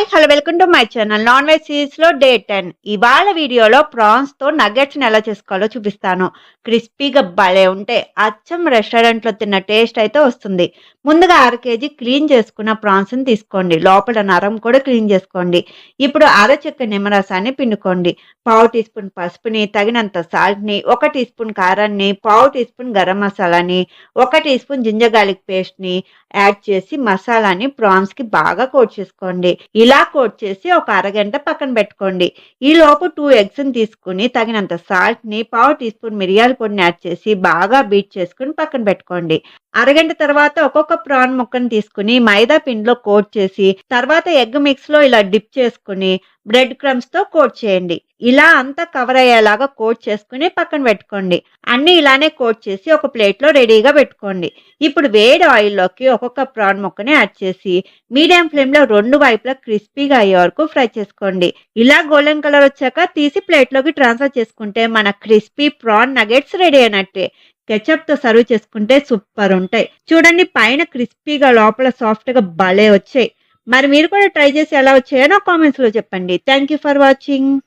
Hi hello welcome to my channel non veg series లో day 10. ఇవాళ వీడియోలో prawns తో నగెట్స్ ని ఎలా చేసుకోవాలో చూపిస్తాను. క్రిస్పీగా భలే ఉంటే అచ్చం రెస్టారెంట్ లో తిన్న టేస్ట్ అయితే వస్తుంది. ముందుగా 1/2 కేజీ క్లీన్ చేసుకున్న ప్రాన్స్ ని తీసుకోండి. లోపల నరం కూడా క్లీన్ చేసుకోండి. ఇప్పుడు అరచెక్క నిమ్మరసాన్ని పిండుకోండి. 1/2 టీ స్పూన్ పసుపుని, తగినంత సాల్ట్ ని, 1 టీ స్పూన్ కారాన్ని, 1/2 టీ స్పూన్ గరం మసాలాని, 1 teaspoon ginger garlic paste ని యాడ్ చేసి మసాలాని ప్రాన్స్ కి బాగా కోట్ చేసుకోండి. ఇలా కోట్ చేసి ఒక అరగంట పక్కన పెట్టుకోండి. ఈ లోపు 2 ఎగ్స్ ని తీసుకుని తగినంత సాల్ట్ ని, 1/2 టీ స్పూన్ మిరియాల పొడిని యాడ్ చేసి బాగా బీట్ చేసుకుని పక్కన పెట్టుకోండి. అరగంట తర్వాత ఒక్కొక్క ప్రాన్ ముక్కను తీసుకుని మైదా పిండిలో కోట్ చేసి తర్వాత ఎగ్ మిక్స్ లో ఇలా డిప్ చేసుకుని బ్రెడ్ క్రమ్స్ తో కోట్ చేయండి. ఇలా అంతా కవర్ అయ్యేలాగా కోట్ చేసుకుని పక్కన పెట్టుకోండి. అన్ని ఇలానే కోట్ చేసి ఒక ప్లేట్ లో రెడీగా పెట్టుకోండి. ఇప్పుడు వేడి ఆయిల్లోకి ఒక్కొక్క ప్రాన్ ముక్కని యాడ్ చేసి మీడియం ఫ్లేమ్ లో 2 వైపులా క్రిస్పీగా అయ్యే వరకు ఫ్రై చేసుకోండి. ఇలా గోల్డెన్ కలర్ వచ్చాక తీసి ప్లేట్ లోకి ట్రాన్స్ఫర్ చేసుకుంటే మన క్రిస్పీ ప్రాన్ నగెట్స్ రెడీ అయినట్టే. కెచప్ తో సర్వ్ చేసుకుంటే సూపర్ ఉంటాయి. చూడండి, పైన క్రిస్పీగా లోపల సాఫ్ట్ గా భలే వచ్చాయి. మరి మీరు కూడా ట్రై చేసి ఎలా వచ్చాయో నా కామెంట్స్ లో చెప్పండి. Thank you for watching.